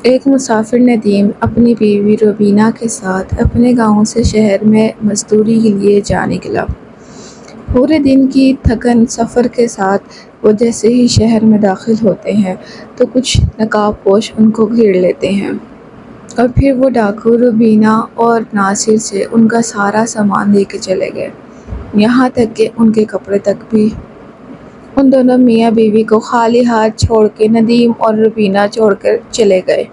ایک مسافر ندیم اپنی بیوی روبینہ کے ساتھ اپنے گاؤں سے شہر میں مزدوری کے لیے جا نکلا۔ پورے دن کی تھکن سفر کے ساتھ وہ جیسے ہی شہر میں داخل ہوتے ہیں تو کچھ نقاب پوش ان کو گھیر لیتے ہیں اور پھر وہ ڈاکو روبینہ اور ناصر سے ان کا سارا سامان لے کے چلے گئے، یہاں تک کہ ان کے کپڑے تک بھی۔ ان دونوں میاں بیوی کو خالی ہاتھ چھوڑ کے ندیم اور روبینہ چھوڑ کر چلے گئے۔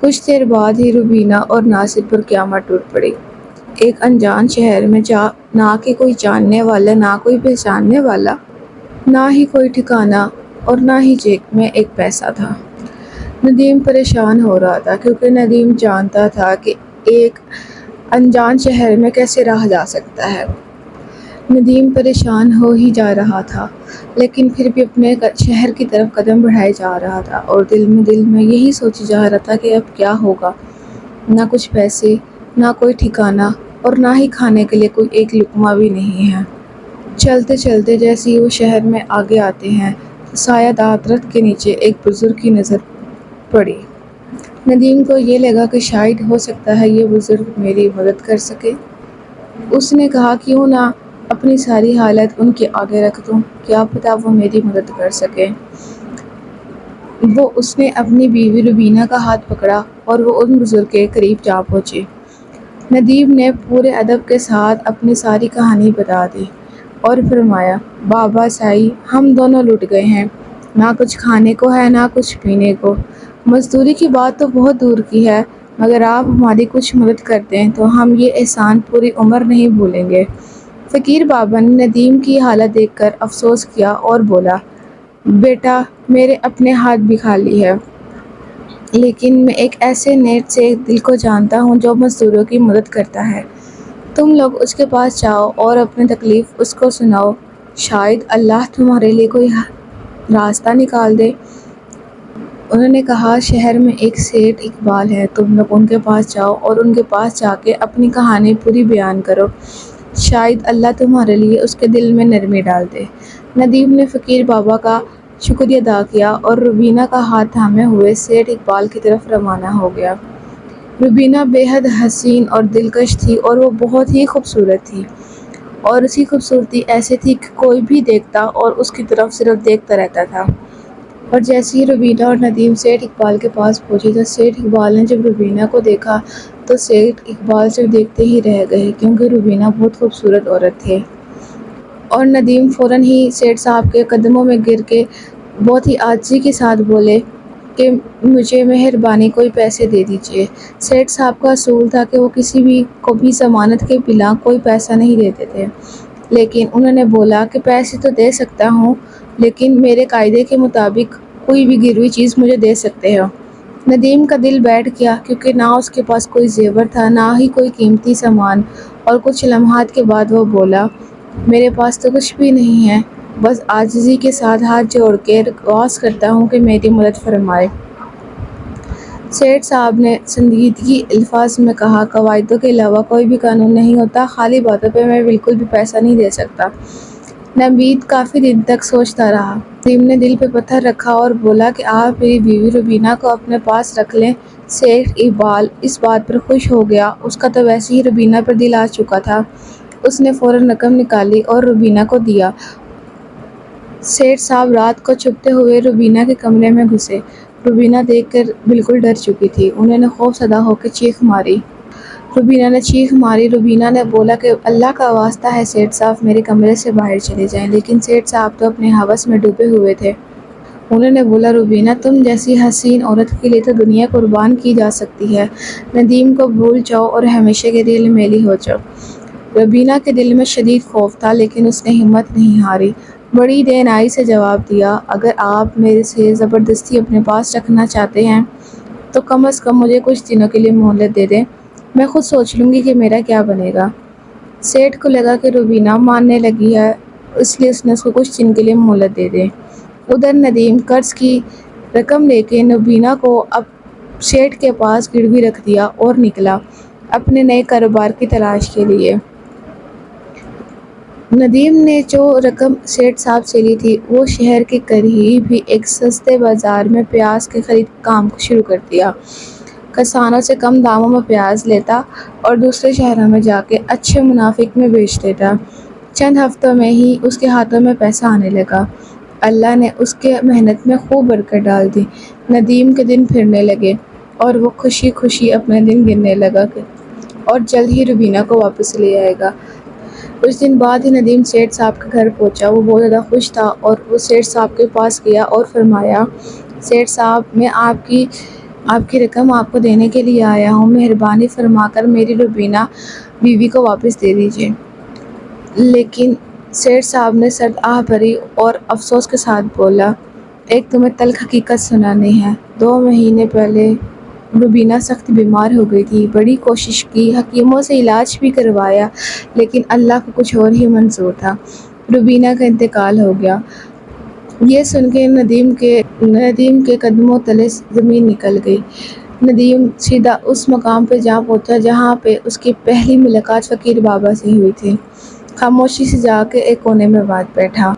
کچھ دیر بعد ہی روبینہ اور ناصر پر قیامت ٹوٹ پڑی۔ ایک انجان شہر میں نہ کہ کوئی جاننے والا، نہ کوئی پہچاننے والا، نہ ہی کوئی ٹھکانہ اور نہ ہی جیب میں ایک پیسہ تھا۔ ندیم پریشان ہو رہا تھا کیونکہ ندیم جانتا تھا کہ ایک انجان شہر میں کیسے رہا جا سکتا ہے۔ ندیم پریشان ہو ہی جا رہا تھا لیکن پھر بھی اپنے شہر کی طرف قدم بڑھائے جا رہا تھا اور دل میں یہی سوچی جا رہا تھا کہ اب کیا ہوگا، نہ کچھ پیسے، نہ کوئی ٹھکانہ اور نہ ہی کھانے کے لیے کوئی ایک لقمہ بھی نہیں ہے۔ چلتے چلتے جیسے ہی وہ شہر میں آگے آتے ہیں تو سایہ دار درخت کے نیچے ایک بزرگ کی نظر پڑی۔ ندیم کو یہ لگا کہ شاید ہو سکتا ہے یہ بزرگ میری مدد کر سکے۔ اس نے کہا کیوں نہ اپنی ساری حالت ان کے آگے رکھ دوں، کیا پتہ وہ میری مدد کر سکے۔ اس نے اپنی بیوی روبینہ کا ہاتھ پکڑا اور وہ ان بزرگ کے قریب جا پہنچے۔ ندیم نے پورے ادب کے ساتھ اپنی ساری کہانی بتا دی اور فرمایا، بابا سائی، ہم دونوں لٹ گئے ہیں، نہ کچھ کھانے کو ہے نہ کچھ پینے کو، مزدوری کی بات تو بہت دور کی ہے، مگر آپ ہماری کچھ مدد کر دیں تو ہم یہ احسان پوری عمر نہیں بھولیں گے۔ فقیر بابا نے ندیم کی حالت دیکھ کر افسوس کیا اور بولا، بیٹا میرے اپنے ہاتھ بھی خالی ہے، لیکن میں ایک ایسے نیک سے دل کو جانتا ہوں جو مزدوروں کی مدد کرتا ہے۔ تم لوگ اس کے پاس جاؤ اور اپنی تکلیف اس کو سناؤ، شاید اللہ تمہارے لیے کوئی راستہ نکال دے۔ انہوں نے کہا، شہر میں ایک سیٹھ اقبال ہے، تم لوگ ان کے پاس جاؤ اور ان کے پاس جا کے اپنی کہانی پوری بیان کرو، شاید اللہ تمہارے لیے اس کے دل میں نرمی ڈال دے۔ ندیم نے فقیر بابا کا شکریہ ادا کیا اور روبینہ کا ہاتھ تھامے ہوئے سیٹھ اقبال کی طرف روانہ ہو گیا۔ روبینہ بے حد حسین اور دلکش تھی اور وہ بہت ہی خوبصورت تھی، اور اس کی خوبصورتی ایسی تھی کہ کوئی بھی دیکھتا اور اس کی طرف صرف دیکھتا رہتا تھا۔ اور جیسے ہی روبینہ اور ندیم سیٹھ اقبال کے پاس پہنچے تو سیٹھ اقبال نے جب روبینہ کو دیکھا تو سیٹھ اقبال صرف دیکھتے ہی رہ گئے کیونکہ روبینہ بہت خوبصورت عورت تھی۔ اور ندیم فوراً ہی سیٹھ صاحب کے قدموں میں گر کے بہت ہی عاجزی کے ساتھ بولے کہ مجھے مہربانی کوئی پیسے دے دیجیے۔ سیٹھ صاحب کا اصول تھا کہ وہ کسی بھی کو بھی ضمانت کے بنا کوئی پیسہ نہیں دیتے تھے، لیکن انہوں نے بولا کہ پیسے تو دے سکتا ہوں لیکن میرے قاعدے کے مطابق کوئی بھی گروی چیز مجھے دے سکتے ہو۔ ندیم کا دل بیٹھ گیا کیونکہ نہ اس کے پاس کوئی زیور تھا نہ ہی کوئی قیمتی سامان، اور کچھ لمحات کے بعد وہ بولا، میرے پاس تو کچھ بھی نہیں ہے، بس عاجزی کے ساتھ ہاتھ جوڑ کے درخواست کرتا ہوں کہ میری مدد فرمائے۔ سیٹھ صاحب نے سنجیدگی الفاظ میں کہا، قواعدوں کے علاوہ کوئی بھی قانون نہیں ہوتا، خالی باتوں پہ میں بالکل بھی پیسہ نہیں دے سکتا۔ نوید کافی دن تک سوچتا رہا۔ ندیم نے دل پہ پتھر رکھا اور بولا کہ آپ میری بیوی روبینہ کو اپنے پاس رکھ لیں۔ سیٹھ اقبال اس بات پر خوش ہو گیا، اس کا تو ویسے ہی روبینہ پر دل آ چکا تھا۔ اس نے فوراً رقم نکالی اور روبینہ کو دیا۔ سیٹھ صاحب رات کو چھپتے ہوئے روبینہ کے کمرے میں گھسے۔ روبینہ دیکھ کر بالکل ڈر چکی تھی، انہوں نے خوف زدہ ہو کے چیخ ماری۔ روبینہ نے چیخ ماری۔ روبینہ نے بولا کہ اللہ کا واسطہ ہے سیٹھ صاحب میرے کمرے سے باہر چلے جائیں، لیکن سیٹھ صاحب تو اپنے ہوس میں ڈوبے ہوئے تھے۔ انہوں نے بولا، روبینہ تم جیسی حسین عورت کے لیے تو دنیا قربان کی جا سکتی ہے، ندیم کو بھول جاؤ اور ہمیشہ کے لیے میری ہو جاؤ۔ روبینہ کے دل میں شدید خوف تھا لیکن اس نے ہمت نہیں ہاری، بڑی دینائی سے جواب دیا، اگر آپ میرے سے زبردستی اپنے پاس رکھنا چاہتے ہیں تو کم از کم مجھے کچھ دنوں کے لیے مہلت دے دیں، میں خود سوچ لوں گی کہ میرا کیا بنے گا۔ سیٹھ کو لگا کہ روبینہ ماننے لگی ہے، اس لیے اس نے اس کو کچھ دن کے لیے مہلت دے دی۔ ادھر ندیم قرض کی رقم لے کے روبینہ کو اب سیٹھ کے پاس گروی رکھ دیا اور نکلا اپنے نئے کاروبار کی تلاش کے لیے۔ ندیم نے جو رقم سیٹھ صاحب سے لی تھی وہ شہر کے قریب ہی ایک سستے بازار میں پیاز کے خرید کام شروع کر دیا۔ کسانوں سے کم داموں میں پیاز لیتا اور دوسرے شہروں میں جا کے اچھے منافع میں بیچ دیتا۔ چند ہفتوں میں ہی اس کے ہاتھوں میں پیسہ آنے لگا۔ اللہ نے اس کے محنت میں خوب برکت ڈال دی۔ ندیم کے دن پھرنے لگے اور وہ خوشی خوشی اپنے دن گننے لگا اور جلد ہی روبینہ کو واپس لے آئے گا۔ کچھ دن بعد ہی ندیم سیٹھ صاحب کے گھر پہنچا۔ وہ بہت زیادہ خوش تھا اور وہ سیٹھ صاحب کے پاس گیا اور فرمایا، سیٹھ صاحب میں آپ کی رقم آپ کو دینے کے لیے آیا ہوں، مہربانی فرما کر میری روبینہ بیوی کو واپس دے دیجیے۔ لیکن سیٹھ صاحب نے سرد آہ بھری اور افسوس کے ساتھ بولا، ایک تمہیں تلخ حقیقت سنانی ہے۔ 2 مہینے پہلے روبینہ سخت بیمار ہو گئی تھی۔ بڑی کوشش کی، حکیموں سے علاج بھی کروایا، لیکن اللہ کو کچھ اور ہی منظور تھا۔ روبینہ کا انتقال ہو گیا۔ یہ سن کے ندیم کے قدموں تلے زمین نکل گئی۔ ندیم سیدھا اس مقام پہ جا پہنچا جہاں پہ اس کی پہلی ملاقات فقیر بابا سے ہوئی تھی۔ خاموشی سے جا کے ایک کونے میں بیٹھا۔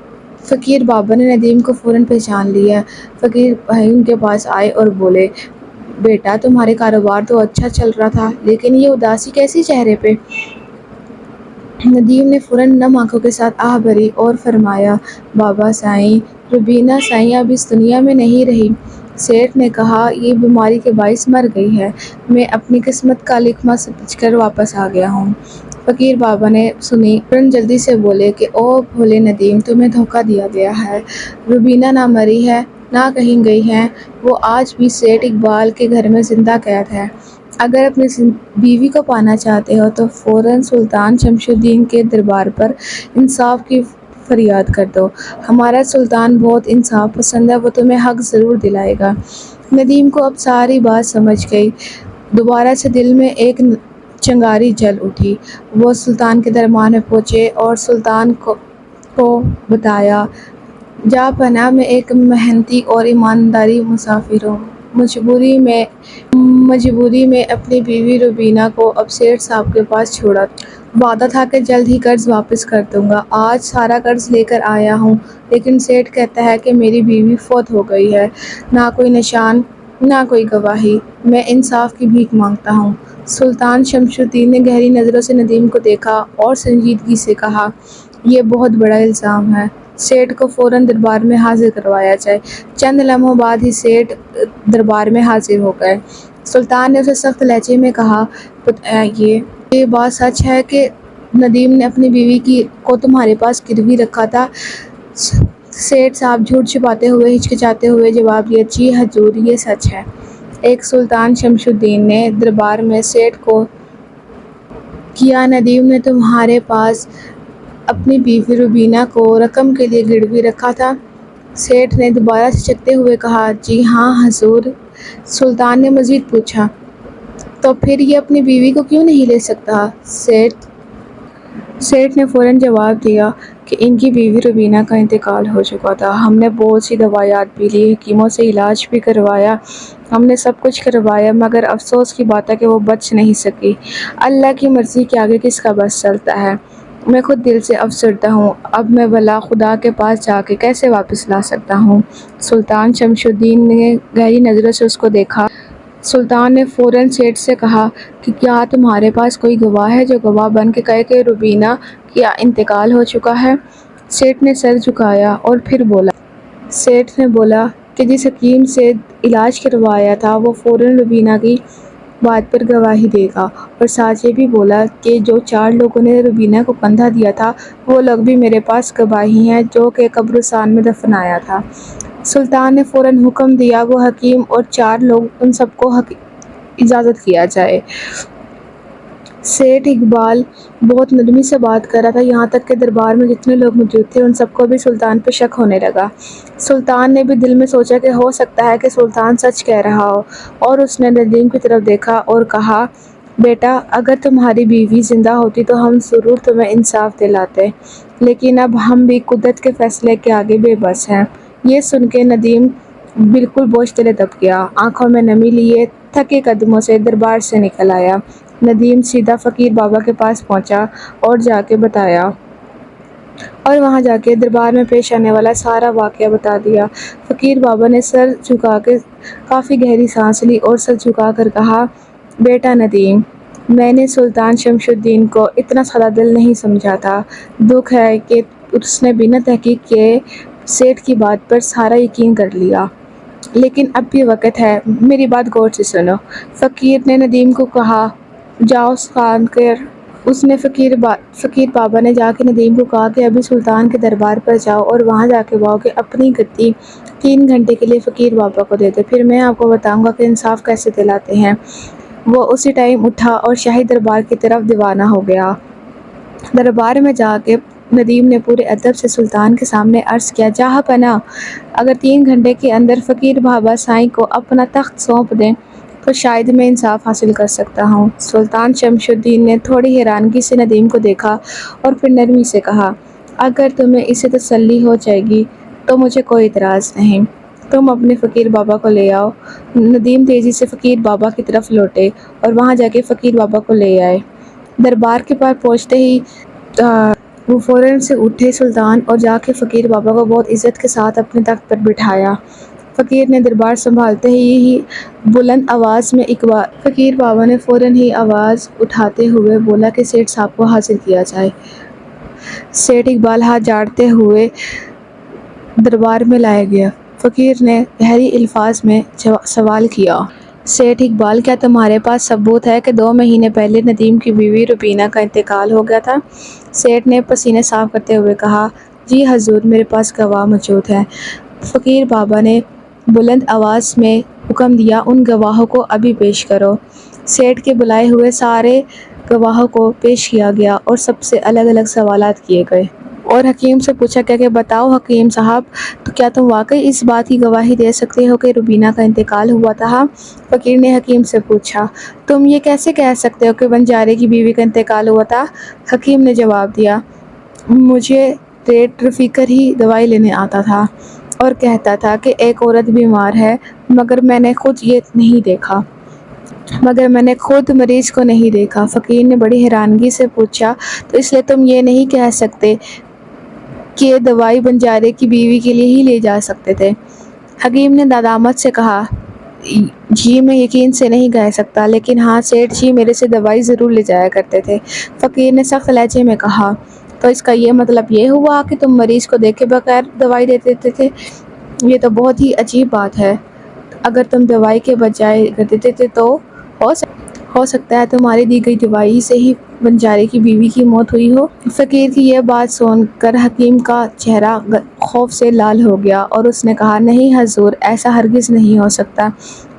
فقیر بابا نے ندیم کو فوراً پہچان لیا۔ فقیر بھائی ان کے پاس آئے اور بولے، بیٹا تمہارے کاروبار تو اچھا چل رہا تھا، لیکن یہ اداسی کیسی چہرے پہ؟ ندیم نے فوراً نم آنکھوں کے ساتھ آہ بھری اور فرمایا، بابا سائیں، روبینہ سائیں اب اس دنیا میں نہیں رہی۔ سیٹھ نے کہا، یہ بیماری کے باعث مر گئی ہے۔ میں اپنی قسمت کا لکھواں سمجھ کر واپس آ گیا ہوں۔ فقیر بابا نے سنی فوراً جلدی سے بولے کہ او بھولے ندیم، تمہیں دھوکہ دیا گیا ہے۔ روبینہ نہ مری ہے نہ کہیں گئی ہے، وہ آج بھی سیٹھ اقبال کے گھر میں زندہ قید ہے۔ اگر اپنی بیوی کو پانا چاہتے ہو تو فوراً سلطان شمس الدین کے دربار پر انصاف کی فریاد کر دو۔ ہمارا سلطان بہت انصاف پسند ہے، وہ تمہیں حق ضرور دلائے گا۔ ندیم کو اب ساری بات سمجھ گئی۔ دوبارہ سے دل میں ایک چنگاری جل اٹھی۔ وہ سلطان کے دربار میں پہنچے اور سلطان کو بتایا، جہاں پناہ میں ایک محنتی اور ایمانداری مسافر ہوں۔ مجبوری میں اپنی بیوی روبینہ کو اب سیٹھ صاحب کے پاس چھوڑا۔ وعدہ تھا کہ جلد ہی قرض واپس کر دوں گا۔ آج سارا قرض لے کر آیا ہوں، لیکن سیٹھ کہتا ہے کہ میری بیوی فوت ہو گئی ہے، نہ کوئی نشان نہ کوئی گواہی۔ میں انصاف کی بھیک مانگتا ہوں۔ سلطان شمس الدین نے گہری نظروں سے ندیم کو دیکھا اور سنجیدگی سے کہا، یہ بہت بڑا الزام ہے، سیٹھ کو فوراً دربار میں حاضر کروایا جائے۔ چند لمحوں بعد ہی سیٹھ دربار میں حاضر ہو گئے۔ سلطان نے اسے سخت لہجے میں کہا، بتائیے، یہ بات سچ ہے کہ ندیم نے اپنی بیوی کو تمہارے پاس گروی رکھا تھا؟ سیٹھ صاحب جھوٹ چھپاتے ہوئے ہچکچاتے ہوئے جواب دیا، جی حضور، یہ سچ ہے۔ ایک سلطان شمس الدین نے دربار میں سیٹھ کو کیا ندیم نے تمہارے پاس اپنی بیوی روبینہ کو رقم کے لیے گروی رکھا تھا؟ سیٹھ نے دوبارہ ہچکتے ہوئے کہا، جی ہاں حضور۔ سلطان نے مزید پوچھا، تو پھر یہ اپنی بیوی کو کیوں نہیں لے سکتا؟ سیٹھ نے فوراً جواب دیا کہ ان کی بیوی روبینہ کا انتقال ہو چکا تھا۔ ہم نے بہت سی دوائیات بھی لی، حکیموں سے علاج بھی کروایا، ہم نے سب کچھ کروایا، مگر افسوس کی بات ہے کہ وہ بچ نہیں سکی۔ اللہ کی مرضی کے آگے کس کا بس چلتا ہے؟ میں خود دل سے افسردہ ہوں، اب میں بھلا خدا کے پاس جا کے کیسے واپس لا سکتا ہوں؟ سلطان شمس الدین نے گہری نظروں سے اس کو دیکھا۔ سلطان نے فوراً سیٹھ سے کہا کہ کیا تمہارے پاس کوئی گواہ ہے جو گواہ بن کے کہے کہ روبینہ کا انتقال ہو چکا ہے؟ سیٹھ نے سر جھکایا اور پھر بولا۔ سیٹھ نے بولا کہ جس حکیم سے علاج کروایا تھا وہ فوراً روبینہ کی بات پر گواہی دے گا، اور ساتھ یہ بھی بولا کہ جو 4 لوگوں نے روبینہ کو کندھا دیا تھا وہ لوگ بھی میرے پاس گواہی ہیں جو کہ قبرستان میں دفنایا تھا۔ سلطان نے فوراً حکم دیا، وہ حکیم اور 4 لوگ ان سب کو اجازت کیا جائے۔ سیٹھ اقبال بہت نرمی سے بات کر رہا تھا، یہاں تک کہ دربار میں جتنے لوگ موجود تھے ان سب کو بھی سلطان پہ شک ہونے لگا۔ سلطان نے بھی دل میں سوچا کہ ہو سکتا ہے کہ سلطان سچ کہہ رہا ہو، اور اس نے ندیم کی طرف دیکھا اور کہا، بیٹا اگر تمہاری بیوی زندہ ہوتی تو ہم ضرور تمہیں انصاف دلاتے، لیکن اب ہم بھی قدرت کے فیصلے کے آگے بے بس ہیں۔ یہ سن کے ندیم بالکل بوجھ تلے دب گیا، آنکھوں میں نمی لیے تھکے قدموں سے دربار سے نکل آیا۔ ندیم سیدھا فقیر بابا کے پاس پہنچا اور جا کے بتایا اور وہاں جا کے دربار میں پیش آنے والا سارا واقعہ بتا دیا۔ فقیر بابا نے سر جھکا کے کافی گہری سانس لی اور سر جھکا کر کہا، بیٹا ندیم، میں نے سلطان شمس الدین کو اتنا سادہ دل نہیں سمجھا تھا۔ دکھ ہے کہ اس نے بنا تحقیق کیے سیٹھ کی بات پر سارا یقین کر لیا۔ لیکن اب بھی وقت ہے، میری بات غور سے سنو۔ فقیر نے ندیم کو کہا، جاؤ خان کر۔ اس نے فقیر بابا نے جا کے ندیم کو کہا کہ ابھی سلطان کے دربار پر جاؤ اور وہاں جا کے باؤ کہ اپنی گدی 3 گھنٹے کے لیے فقیر بابا کو دے دے، پھر میں آپ کو بتاؤں گا کہ انصاف کیسے دلاتے ہیں۔ وہ اسی ٹائم اٹھا اور شاہی دربار کی طرف دیوانہ ہو گیا۔ دربار میں جا کے ندیم نے پورے ادب سے سلطان کے سامنے عرض کیا، جہاں پناہ، اگر 3 گھنٹے کے اندر فقیر بابا سائیں کو اپنا تخت سونپ دیں تو شاید میں انصاف حاصل کر سکتا ہوں۔ سلطان شمس الدین نے تھوڑی حیرانگی سے ندیم کو دیکھا اور پھر نرمی سے کہا، اگر تمہیں اس سے تسلی ہو جائے گی تو مجھے کوئی اعتراض نہیں، تم اپنے فقیر بابا کو لے آؤ۔ ندیم تیزی سے فقیر بابا کی طرف لوٹے اور وہاں جا کے فقیر بابا کو لے آئے۔ دربار کے پاس پہنچتے ہی وہ فوراً سے اٹھے سلطان اور جا کے فقیر بابا کو بہت عزت کے ساتھ اپنے تخت پر بٹھایا۔ فقیر نے دربار سنبھالتے ہی بلند آواز میں فقیر بابا نے فوراً ہی آواز اٹھاتے ہوئے بولا کہ سیٹھ صاحب کو حاضر کیا جائے۔ سیٹھ اقبال ہاتھ جاڑتے ہوئے دربار میں لایا گیا۔ فقیر نے گہری الفاظ میں سوال کیا، سیٹھ اقبال، کیا تمہارے پاس ثبوت ہے کہ 2 مہینے پہلے ندیم کی بیوی روبینہ کا انتقال ہو گیا تھا؟ سیٹھ نے پسینے صاف کرتے ہوئے کہا، جی حضور، میرے پاس گواہ موجود ہیں۔ فقیر بابا نے بلند آواز میں حکم دیا، ان گواہوں کو ابھی پیش کرو۔ سیٹھ کے بلائے ہوئے سارے گواہوں کو پیش کیا گیا اور سب سے الگ الگ سوالات کیے گئے۔ اور حکیم سے پوچھا گیا کہ بتاؤ حکیم صاحب، تو کیا تم واقعی اس بات کی گواہی دے سکتے ہو کہ روبینہ کا انتقال ہوا تھا؟ فقیر نے حکیم سے پوچھا، تم یہ کیسے کہہ سکتے ہو کہ بنجارے کی بیوی کا انتقال ہوا تھا؟ حکیم نے جواب دیا، مجھے ریٹ رفیقر ہی دوائی لینے آتا تھا اور کہتا تھا کہ ایک عورت بیمار ہے، مگر میں نے خود مریض کو نہیں دیکھا۔ فقیر نے بڑی حیرانگی سے پوچھا، تو اس لیے تم یہ نہیں کہہ سکتے کہ دوائی بنجارے کی بیوی کے لیے ہی لے جا سکتے تھے؟ حکیم نے ندامت سے کہا، جی میں یقین سے نہیں کہہ سکتا، لیکن ہاں سیٹھ جی میرے سے دوائی ضرور لے جایا کرتے تھے۔ فقیر نے سخت لہجے میں کہا، تو اس کا یہ مطلب یہ ہوا کہ تم مریض کو دیکھے بغیر دوائی دے دیتے تھے؟ یہ تو بہت ہی عجیب بات ہے۔ اگر تم دوائی کے بجائے کر دیتے تھے تو ہو سکتا ہے تمہاری دی گئی دوائی سے ہی بنجارے کی بیوی کی موت ہوئی ہو۔ فقیر کی یہ بات سن کر حکیم کا چہرہ خوف سے لال ہو گیا اور اس نے کہا، نہیں حضور، ایسا ہرگز نہیں ہو سکتا۔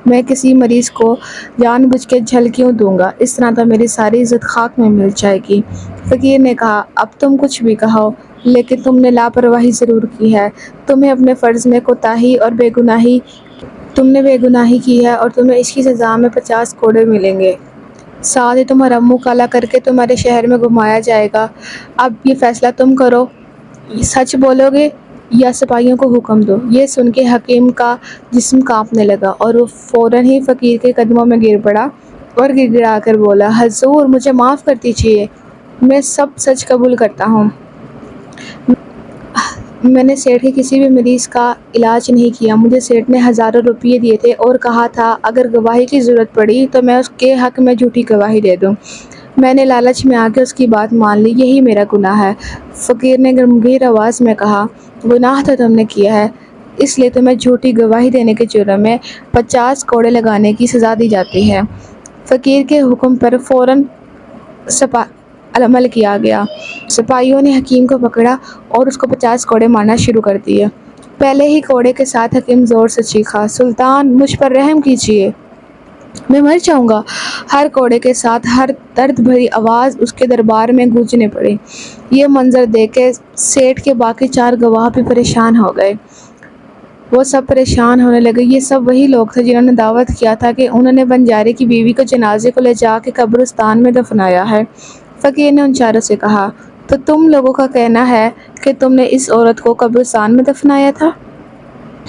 میں کسی مریض کو جان بوجھ کے جھل کیوں دوں گا؟ اس طرح تو میری ساری عزت خاک میں مل جائے گی۔ فقیر نے کہا، اب تم کچھ بھی کہو، لیکن تم نے لاپرواہی ضرور کی ہے۔ تمہیں اپنے فرض میں کوتاہی اور تم نے بے گناہی کی ہے اور تمہیں اس کی سزا میں 50 کوڑے ملیں گے۔ ساتھ ہی تمہارا منہ کالا کر کے تمہارے شہر میں گھمایا جائے گا۔ اب یہ فیصلہ تم کرو، سچ بولو گے یا سپاہیوں کو حکم دو؟ یہ سن کے حکیم کا جسم کانپنے لگا اور وہ فوراً ہی فقیر کے قدموں میں گر پڑا اور گڑ گڑا کر بولا، حضور مجھے معاف کر دیجیے، میں سب سچ قبول کرتا ہوں۔ میں نے سیٹھ کے کسی بھی مریض کا علاج نہیں کیا۔ مجھے سیٹھ نے ہزاروں روپے دیے تھے اور کہا تھا اگر گواہی کی ضرورت پڑی تو میں اس کے حق میں جھوٹی گواہی دے دوں۔ میں نے لالچ میں آ کے اس کی بات مان لی، یہی میرا گناہ ہے۔ فقیر نے گمگیر آواز میں کہا، گناہ تو تم نے کیا ہے، اس لیے تمہیں جھوٹی گواہی دینے کے جرم میں 50 کوڑے لگانے کی سزا دی جاتی ہے۔ فقیر کے حکم پر فوراً عمل کیا گیا۔ سپاہیوں نے حکیم کو پکڑا اور اس کو 50 کوڑے مارنا شروع کر دیے۔ پہلے ہی کوڑے کے ساتھ حکیم زور سے چیخا، سلطان مجھ پر رحم کیجیے، میں مر جاؤں گا۔ ہر کوڑے کے ساتھ ہر درد بھری آواز اس کے دربار میں گونجنے پڑی۔ یہ منظر دیکھ کے سیٹھ کے باقی 4 گواہ بھی پریشان ہو گئے۔ وہ سب پریشان ہونے لگے۔ یہ سب وہی لوگ تھے جنہوں نے دعویٰ کیا تھا کہ انہوں نے بنجارے کی بیوی کو جنازے کو لے جا کے قبرستان میں دفنایا ہے۔ فقیر نے ان چاروں سے کہا، تو تم لوگوں کا کہنا ہے کہ تم نے اس عورت کو قبرستان میں دفنایا تھا؟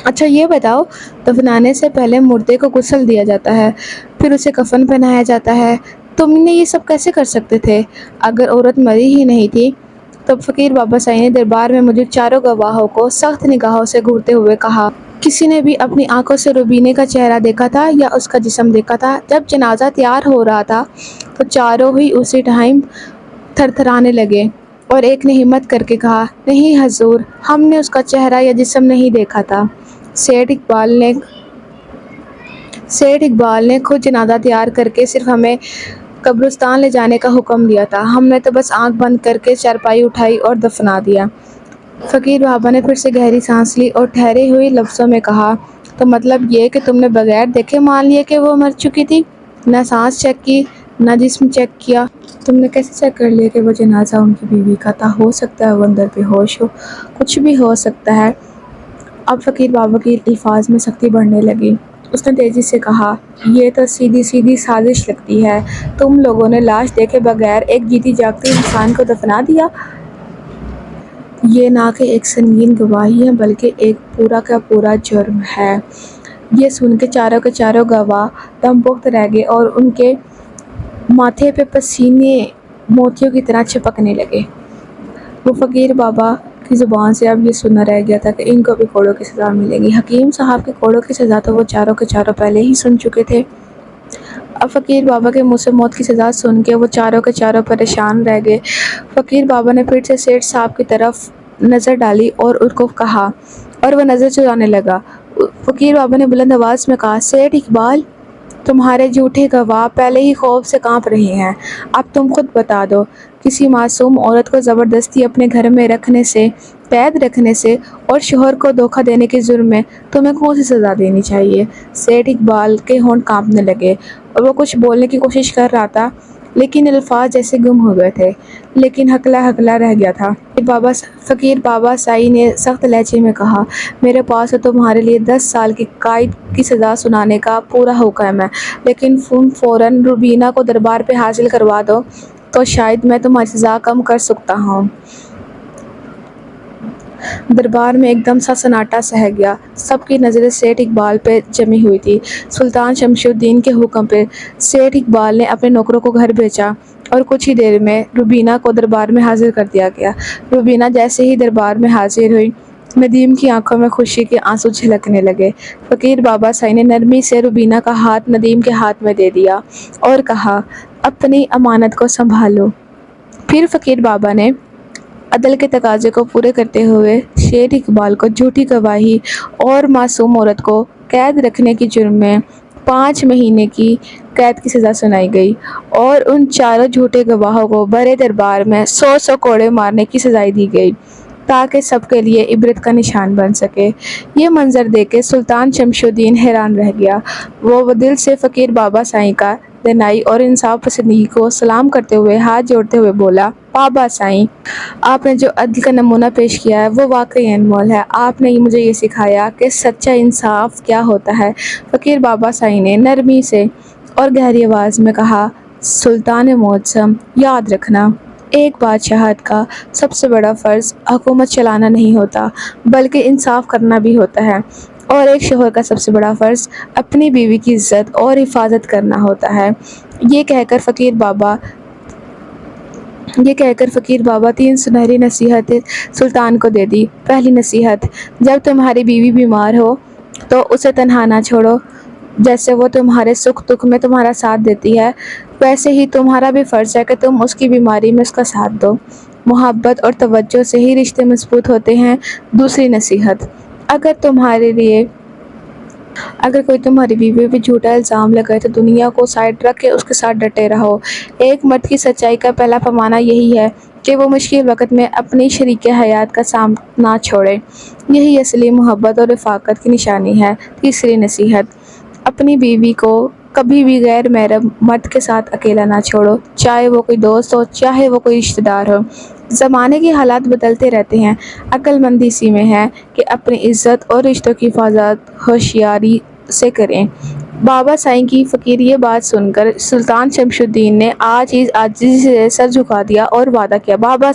اچھا یہ بتاؤ، دفنانے سے پہلے مردے کو غسل دیا جاتا ہے، پھر اسے کفن پہنایا جاتا ہے، تم نے یہ سب کیسے کر سکتے تھے؟ اگر عورت مری ہی نہیں تھی تب فقیر بابا سائی نے دربار میں موجود چاروں گواہوں کو سخت نگاہوں سے گھورتے ہوئے کہا، کسی نے بھی اپنی آنکھوں سے روبینے کا چہرہ دیکھا تھا یا اس کا جسم دیکھا تھا؟ جب جنازہ تیار ہو رہا تھا تو چاروں ہی اسی ٹائم تھر تھرانے لگے اور ایک نے ہمت کر کے کہا، نہیں حضور، ہم نے اس کا چہرہ یا جسم نہیں دیکھا تھا۔ سیٹھ اقبال نے خود جنازہ تیار کر کے صرف ہمیں قبرستان لے جانے کا حکم دیا تھا، ہم نے تو بس آنکھ بند کر کے چارپائی اٹھائی اور دفنا دیا۔ فقیر بابا نے پھر سے گہری سانس لی اور ٹھہرے ہوئے لفظوں میں کہا، تو مطلب یہ کہ تم نے بغیر دیکھے مان لیا کہ وہ مر چکی تھی؟ نہ سانس چیک کی، نہ جسم چیک کیا؟ تم نے کیسے چیک کر لیا کہ وہ جنازہ ان کی بیوی کا تھا؟ ہو سکتا ہے وہ اندر بے ہوش ہو، کچھ بھی ہو سکتا ہے۔ اب فقیر بابا کی الفاظ میں سختی بڑھنے لگی۔ اس نے تیزی سے کہا، یہ تو سیدھی سیدھی سازش لگتی ہے۔ تم لوگوں نے لاش دیکھے بغیر ایک جیتی جاگتی انسان کو دفنا دیا۔ یہ نہ کہ ایک سنگین گواہی ہے بلکہ ایک پورا کا پورا جرم ہے۔ یہ سن کے چاروں کے چاروں گواہ دم پخت رہ گئے اور ان کے ماتھے پہ پسینے موتیوں کی طرح چپکنے لگے۔ وہ فقیر بابا کی زبان سے اب یہ سننا رہ گیا تھا کہ ان کو بھی کوڑوں کی سزا ملے گی۔ حکیم صاحب کے کوڑوں کی سزا تو وہ چاروں کے چاروں پہلے ہی سن چکے تھے۔ اب فقیر بابا کے منہ سے موت کی سزا سن کے وہ چاروں کے چاروں پریشان رہ گئے۔ فقیر بابا نے پھر سے سیٹھ صاحب کی طرف نظر ڈالی اور ان کو کہا، اور وہ نظر چرانے لگا۔ فقیر بابا نے بلند آواز میں کہا، سیٹھ اقبال، تمہارے جھوٹے گواہ پہلے ہی خوف سے کانپ رہے ہیں، اب تم خود بتا دو، کسی معصوم عورت کو زبردستی اپنے گھر میں رکھنے سے، قید رکھنے سے اور شوہر کو دھوکہ دینے کے جرم میں تمہیں کون سی سزا دینی چاہیے؟ سیٹھ اقبال کے ہونٹ کانپنے لگے اور وہ کچھ بولنے کی کوشش کر رہا تھا لیکن الفاظ جیسے گم ہو گئے تھے، لیکن ہکلا ہکلا رہ گیا تھا۔ فقیر بابا سائی نے سخت لہجے میں کہا، میرے پاس تو تمہارے لیے 10 سال کی قید کی سزا سنانے کا پورا حکم ہے، لیکن تم فوراً روبینہ کو دربار پہ حاضر کروا دو تو شاید میں تمہاری سزا کم کر سکتا ہوں۔ دربار میں ایک دم سا سناٹا سہہ گیا۔ سب کی نظریں سیٹھ اقبال پہ جمی ہوئی تھی۔ سلطان شمس الدین کے حکم پہ سیٹھ اقبال نے اپنے نوکروں کو گھر بھیجا اور کچھ ہی دیر میں روبینہ کو دربار میں حاضر کر دیا گیا۔ روبینہ جیسے ہی دربار میں حاضر ہوئی، ندیم کی آنکھوں میں خوشی کے آنسو چھلکنے لگے۔ فقیر بابا سائی نے نرمی سے روبینہ کا ہاتھ ندیم کے ہاتھ میں دے دیا اور کہا، اپنی امانت کو سنبھالو۔ پھر فقیر بابا نے عدل کے تقاضے کو پورے کرتے ہوئے سیٹھ اقبال کو جھوٹی گواہی اور معصوم عورت کو قید رکھنے کے جرم میں 5 مہینے کی قید کی سزا سنائی گئی اور ان چاروں جھوٹے گواہوں کو بڑے دربار میں 100 کوڑے مارنے کی سزا دی گئی تاکہ سب کے لیے عبرت کا نشان بن سکے۔ یہ منظر دیکھ کے سلطان شمس الدین حیران رہ گیا۔ وہ دل سے فقیر بابا سائی کا دانائی اور انصاف پسندی کو سلام کرتے ہوئے ہاتھ جوڑتے ہوئے بولا، بابا سائی، آپ نے جو عدل کا نمونہ پیش کیا ہے وہ واقعی انمول ہے۔ آپ نے مجھے یہ سکھایا کہ سچا انصاف کیا ہوتا ہے۔ فقیر بابا سائی نے نرمی سے اور گہری آواز میں کہا، سلطان معظم، یاد رکھنا، ایک بادشاہت کا سب سے بڑا فرض حکومت چلانا نہیں ہوتا بلکہ انصاف کرنا بھی ہوتا ہے، اور ایک شوہر کا سب سے بڑا فرض اپنی بیوی کی عزت اور حفاظت کرنا ہوتا ہے۔ یہ کہہ کر فقیر بابا 3 سنہری نصیحتیں سلطان کو دے دی۔ پہلی نصیحت، جب تمہاری بیوی بیمار ہو تو اسے تنہا نہ چھوڑو۔ جیسے وہ تمہارے سکھ دکھ میں تمہارا ساتھ دیتی ہے، ویسے ہی تمہارا بھی فرض ہے کہ تم اس کی بیماری میں اس کا ساتھ دو۔ محبت اور توجہ سے ہی رشتے مضبوط ہوتے ہیں۔ دوسری نصیحت، اگر کوئی تمہاری بیوی پہ جھوٹا الزام لگائے تو دنیا کو سائڈ رکھ کے اس کے ساتھ ڈٹے رہو۔ ایک مرد کی سچائی کا پہلا پیمانہ یہی ہے کہ وہ مشکل وقت میں اپنی شریک حیات کا ساتھ نہ چھوڑے، یہی اصلی محبت اور رفاقت کی نشانی ہے۔ تیسری نصیحت، اپنی بیوی کو کبھی بھی غیر محرم مرد کے ساتھ اکیلا نہ چھوڑو، چاہے وہ کوئی دوست ہو، چاہے وہ کوئی رشتہ دار ہو۔ زمانے کے حالات بدلتے رہتے ہیں، عقل مند اسی میں ہے کہ اپنی عزت اور رشتوں کی حفاظت ہوشیاری سے کریں۔ بابا سائی کی فقیر یہ بات سن کر سلطان شمس الدین نے عاجزی سے سر جھکا دیا اور وعدہ کیا، بابا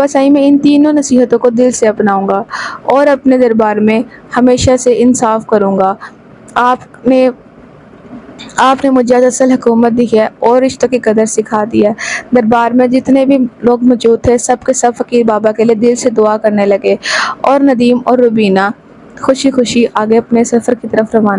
سائی، میں ان تینوں نصیحتوں کو دل سے اپناؤں گا اور اپنے دربار میں ہمیشہ سے انصاف کروں گا۔ آپ نے آپ نے مجھے اصل حکومت دی ہے اور رشتوں کی قدر سکھا دی ہے۔ دربار میں جتنے بھی لوگ موجود تھے سب کے سب فقیر بابا کے لیے دل سے دعا کرنے لگے اور ندیم اور روبینہ خوشی خوشی آگے اپنے سفر کی طرف روانہ